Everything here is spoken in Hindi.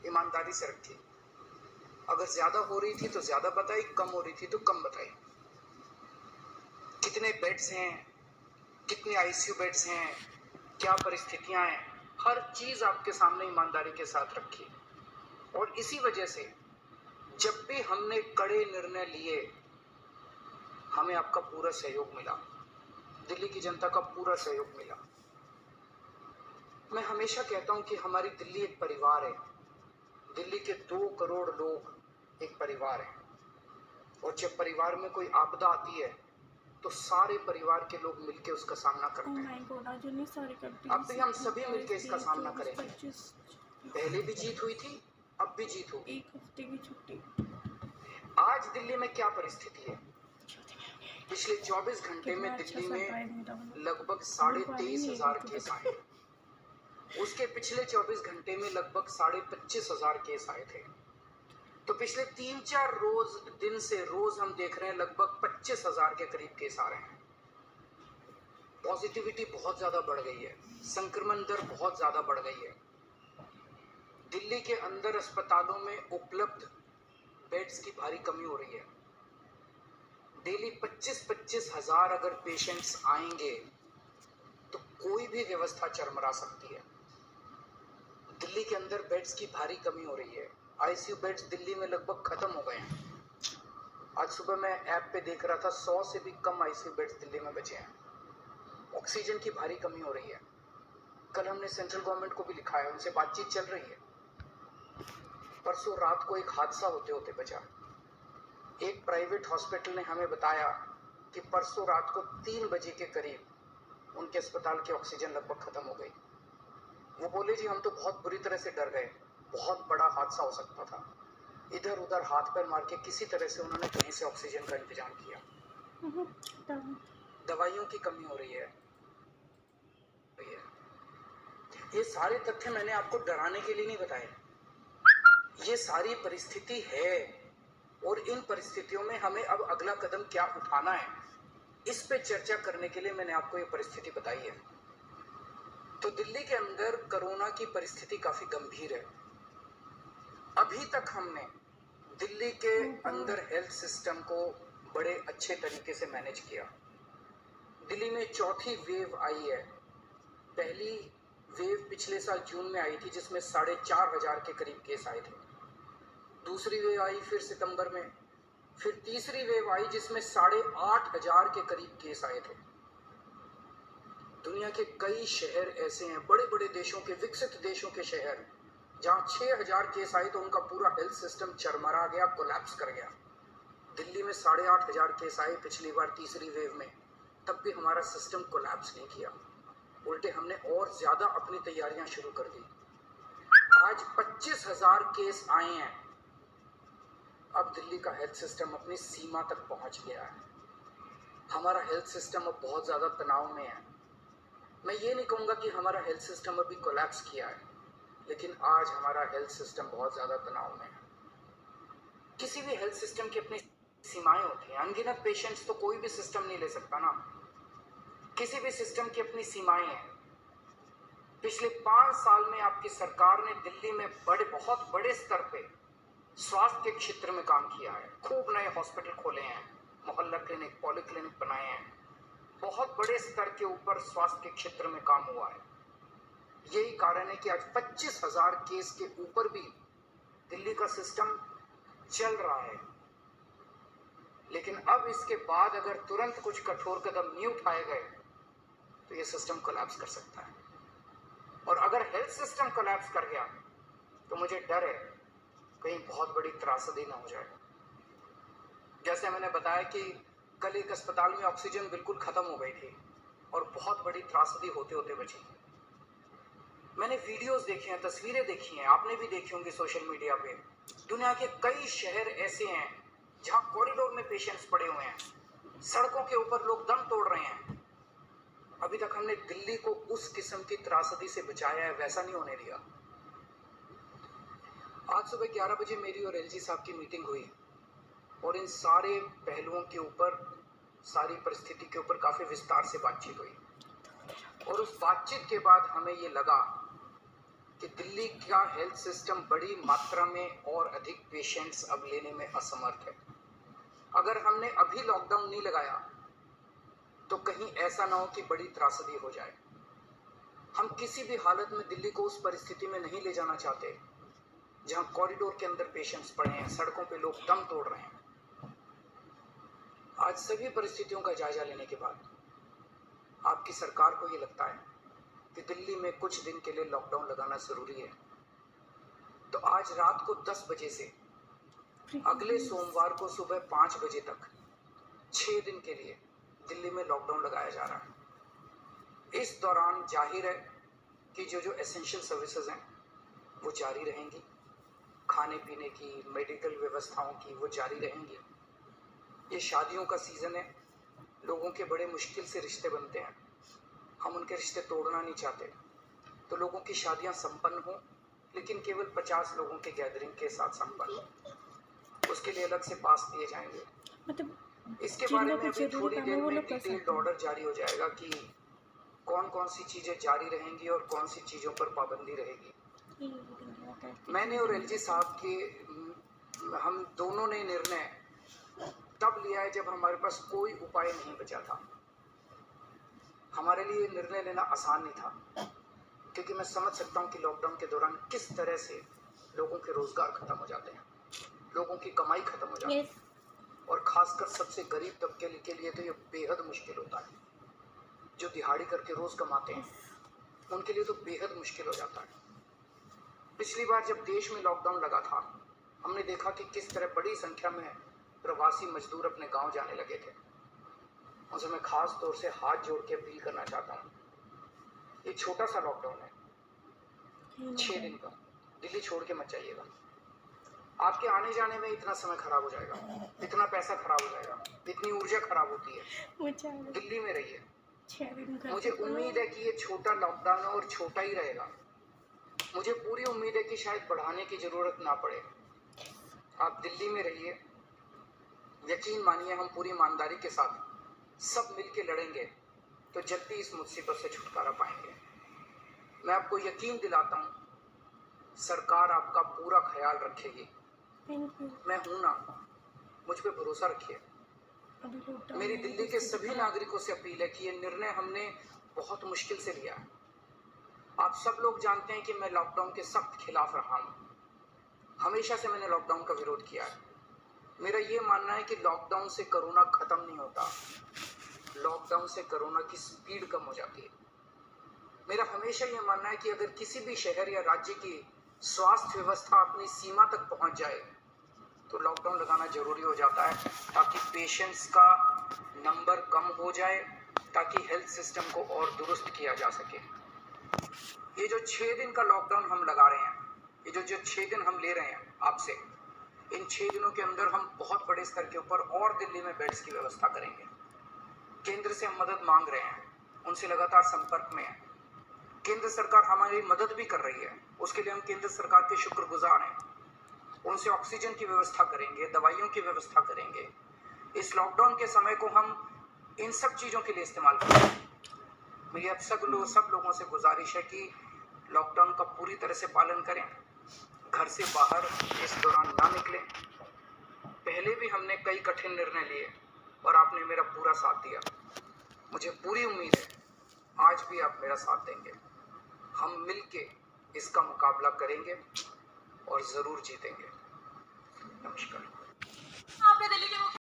ईमानदारी से रखी। अगर ज्यादा हो रही थी तो ज्यादा बताई, कम हो रही थी तो कम बताई। कितने बेड्स हैं, कितने आईसीयू बेड्स हैं, क्या परिस्थितियां हैं, हर चीज आपके सामने ईमानदारी के साथ रखी। और इसी वजह से जब भी हमने कड़े निर्णय लिए, हमें आपका पूरा सहयोग मिला, दिल्ली की जनता का पूरा सहयोग मिला। मैं हमेशा कहता हूं कि हमारी दिल्ली एक परिवार है। दिल्ली के 2 करोड़ लोग एक परिवार है, और जब परिवार में कोई आपदा आती है तो सारे परिवार के लोग मिलकर उसका सामना करते हैं। अब भी हम सभी मिलकर इसका सामना करेंगे। पहले भी जीत हुई थी, अब भी जीत होगी। 1 हफ्ते की छुट्टी। आज दिल्ली में क्या परिस्थिति है? पिछले 24 घंटे में दिल्ली में लगभग 23,500 केस आए। उसके पिछले 24 घंटे में लगभग 25,500 केस आए थे। तो पिछले 3-4 दिन से रोज हम देख रहे हैं लगभग 25,000 के करीब केस आ रहे हैं। पॉजिटिविटी बहुत ज्यादा बढ़ गई है, संक्रमण दर बहुत ज्यादा बढ़ गई है। दिल्ली के अंदर अस्पतालों में उपलब्ध बेड्स की भारी कमी हो रही है। डेली 25-25 हजार अगर पेशेंट्स आएंगे तो कोई भी व्यवस्था चरमरा सकती है। दिल्ली के अंदर बेड्स की भारी कमी हो रही है। आईसीयू बेड्स दिल्ली में लगभग खत्म हो गए हैं। आज सुबह मैं ऐप पे देख रहा था 100 से भी कम आईसीयू बेड्स दिल्ली में बचे हैं। ऑक्सीजन की भारी कमी हो रही है। कल हमने सेंट्रल गवर्नमेंट को भी लिखा है, उनसे बातचीत चल रही है। परसों रात को एक हादसा होते होते बचा। एक प्राइवेट हॉस्पिटल ने हमें बताया कि परसों रात को 3 बजे के करीब उनके अस्पताल की ऑक्सीजन लगभग खत्म हो गई। वो बोले जी हम तो बहुत बुरी तरह से डर गए, बहुत बड़ा हादसा हो सकता था। इधर उधर हाथ पैर मार के किसी तरह से उन्होंने कहीं से ऑक्सीजन का इंतजाम किया। दवाइयों की कमी हो रही है। ये सारे तथ्य मैंने आपको डराने के लिए नहीं बताए। ये सारी परिस्थिति है, और इन परिस्थितियों में हमें अब अगला कदम क्या उठाना है, इस पे चर्चा करने के लिए मैंने आपको ये परिस्थिति बताई है। तो दिल्ली के अंदर कोरोना की परिस्थिति काफी गंभीर है। अभी तक हमने दिल्ली के अंदर हेल्थ सिस्टम को बड़े अच्छे तरीके से मैनेज किया। दिल्ली में चौथी वेव आई है। पहली वेव पिछले साल जून में आई थी, जिसमें 4,500 के करीब केस आए थे। दूसरी वेव आई फिर सितंबर में, फिर तीसरी वेव आई जिसमें 8,500 के करीब केस आए थे। दुनिया के कई शहर ऐसे हैं, बड़े बड़े देशों के, विकसित देशों के शहर, जहां 6,000 केस आए तो उनका पूरा हेल्थ सिस्टम चरमरा गया, कोलैप्स कर गया। दिल्ली में 8,500 केस आए पिछली बार तीसरी वेव में, तब भी हमारा सिस्टम कोलैप्स नहीं किया। उल्टे हमने और ज्यादा अपनी तैयारियां शुरू कर दी। आज 25,000 केस आए हैं। अब दिल्ली का हेल्थ सिस्टम अपनी सीमा तक पहुंच गया है। हमारा हेल्थ सिस्टम अब बहुत ज्यादा तनाव में है। मैं ये नहीं कहूंगा कि हमारा हेल्थ सिस्टम अभी कोलैप्स किया है, लेकिन आज हमारा हेल्थ सिस्टम बहुत ज्यादा तनाव में है। किसी भी हेल्थ सिस्टम की अपनी सीमाएं होती हैं। अनगिनत पेशेंट्स तो कोई भी सिस्टम नहीं ले सकता ना। किसी भी सिस्टम की अपनी सीमाएं हैं। पिछले 5 साल में आपकी सरकार ने दिल्ली में बहुत बड़े स्तर पे स्वास्थ्य के क्षेत्र में काम किया है। खूब नए हॉस्पिटल खोले हैं, मोहल्ला क्लिनिक, पॉलीक्लिनिक बनाए हैं। बहुत बड़े स्तर के ऊपर स्वास्थ्य के क्षेत्र में काम हुआ है। यही कारण है कि आज 25,000 केस के ऊपर भी दिल्ली का सिस्टम चल रहा है। लेकिन अब इसके बाद अगर तुरंत कुछ कठोर कदम नहीं उठाए गए तो ये सिस्टम कोलैप्स कर सकता है। और अगर हेल्थ सिस्टम कोलैप्स कर गया तो मुझे डर है कहीं बहुत बड़ी त्रासदी ना हो जाए। जैसे मैंने बताया कि कल एक अस्पताल में ऑक्सीजन बिल्कुल खत्म हो गई थी और बहुत बड़ी त्रासदी होते होते बची। मैंने वीडियोस देखे हैं, तस्वीरें देखी हैं, आपने भी देखी होंगी सोशल मीडिया पे। दुनिया के कई शहर ऐसे हैं जहां कॉरिडोर में पेशेंट्स पड़े हुए हैं, सड़कों के ऊपर लोग दम तोड़ रहे हैं। अभी तक हमने दिल्ली को उस किस्म की त्रासदी से बचाया है, वैसा नहीं होने दिया। आज सुबह 11 बजे मेरी और एलजी साहब की मीटिंग हुई और इन सारे पहलुओं के ऊपर, सारी परिस्थिति के ऊपर काफी विस्तार से बातचीत हुई। और उस बातचीत के बाद हमें ये लगा कि दिल्ली का हेल्थ सिस्टम बड़ी मात्रा में और अधिक पेशेंट्स अब लेने में असमर्थ है। अगर हमने अभी लॉकडाउन नहीं लगाया तो कहीं ऐसा ना हो कि बड़ी त्रासदी हो जाए। हम किसी भी हालत में दिल्ली को उस परिस्थिति में नहीं ले जाना चाहते जहां कॉरिडोर के अंदर पेशेंट्स पड़े हैं, सड़कों पे लोग दम तोड़ रहे हैं। आज सभी परिस्थितियों का जायजा लेने के बाद आपकी सरकार को ये लगता है कि दिल्ली में कुछ दिन के लिए लॉकडाउन लगाना जरूरी है, तो आज रात को 10 बजे से अगले सोमवार को सुबह 5 बजे तक 6 दिन के लिए दिल्ली में लॉकडाउन लगाया जा रहा है। इस दौरान जाहिर है कि जो एसेंशियल सर्विसेज हैं वो जारी रहेंगी, खाने पीने की, मेडिकल व्यवस्थाओं की वो जारी रहेंगी। ये शादियों का सीज़न है, लोगों के बड़े मुश्किल से रिश्ते बनते हैं, हम उनके रिश्ते तोड़ना नहीं चाहते, तो लोगों की शादियां संपन्न हो, लेकिन केवल 50 लोगों के गैदरिंग के साथ संपन्न हो। उसके लिए अलग से पास दिए जाएंगे। मतलब इसके बारे में अभी थोड़ी देर में डिटेल्ड ऑर्डर जारी हो जाएगा कि कौन कौन सी चीज़ें जारी रहेंगी और कौन सी चीज़ों पर पाबंदी रहेगी। मैंने और एलजी साहब के हम दोनों ने निर्णय तब लिया है जब हमारे पास कोई उपाय नहीं बचा था। हमारे लिए निर्णय लेना आसान नहीं था, क्योंकि मैं समझ सकता हूँ कि लॉकडाउन के दौरान किस तरह से लोगों के रोजगार खत्म हो जाते हैं, लोगों की कमाई खत्म हो जाती है, और खासकर सबसे गरीब तबके के लिए तो ये बेहद मुश्किल होता है। जो दिहाड़ी करके रोज कमाते हैं उनके लिए तो बेहद मुश्किल हो जाता है। पिछली बार जब देश में लॉकडाउन लगा था, हमने देखा कि किस तरह बड़ी संख्या में प्रवासी मजदूर अपने गांव जाने लगे थे। उनसे मैं खास तौर से हाथ जोड़ के अपील करना चाहता हूँ, ये छोटा सा लॉकडाउन है, 6 दिन का, दिल्ली छोड़ के मत जाइएगा। आपके आने जाने में इतना समय खराब हो जाएगा, इतना पैसा खराब हो जाएगा, इतनी ऊर्जा खराब होती है। दिल्ली में रहिए। मुझे उम्मीद है कि ये छोटा लॉकडाउन है और छोटा ही रहेगा। मुझे पूरी उम्मीद है कि शायद बढ़ाने की जरूरत ना पड़े। आप दिल्ली में रहिए, यकीन मानिए हम पूरी ईमानदारी के साथ सब मिलके लड़ेंगे तो जल्दी इस मुसीबत से छुटकारा पाएंगे। मैं आपको यकीन दिलाता हूँ, सरकार आपका पूरा ख्याल रखेगी। मैं हूं ना, मुझ पे भरोसा रखिए। मेरी दिल्ली के सभी नागरिकों से अपील है कि ये निर्णय हमने बहुत मुश्किल से लिया है। आप सब लोग जानते हैं कि मैं लॉकडाउन के सख्त खिलाफ रहा हूँ, हमेशा से मैंने लॉकडाउन का विरोध किया है। मेरा ये मानना है कि लॉकडाउन से कोरोना खत्म नहीं होता, लॉकडाउन से कोरोना की स्पीड कम हो जाती है। मेरा हमेशा ये मानना है कि अगर किसी भी शहर या राज्य की स्वास्थ्य व्यवस्था अपनी सीमा तक पहुंच जाए तो लॉकडाउन लगाना जरूरी हो जाता है, ताकि पेशेंट्स का नंबर कम हो जाए, ताकि हेल्थ सिस्टम को और दुरुस्त किया जा सके। ये जो 6 दिन का लॉकडाउन हम लगा रहे हैं, ये जो 6 दिन हम ले रहे हैं आपसे, इन 6 दिनों के अंदर हम बहुत बड़े स्तर के ऊपर और दिल्ली में बेड्स की व्यवस्था करेंगे। केंद्र से हम मदद मांग रहे हैं, उनसे लगातार संपर्क में है। केंद्र सरकार हमारी मदद भी कर रही है, उसके लिए हम केंद्र सरकार के शुक्रगुजार हैं। उनसे ऑक्सीजन की व्यवस्था करेंगे, दवाइयों की व्यवस्था करेंगे। इस लॉकडाउन के समय को हम इन सब चीज़ों के लिए इस्तेमाल करेंगे। मेरी अब सब लोगों से गुजारिश है कि लॉकडाउन का पूरी तरह से पालन करें, घर से बाहर इस दौरान ना निकलें। पहले भी हमने कई कठिन निर्णय लिए और आपने मेरा पूरा साथ दिया। मुझे पूरी उम्मीद है आज भी आप मेरा साथ देंगे। हम मिलके इसका मुकाबला करेंगे और ज़रूर जीतेंगे।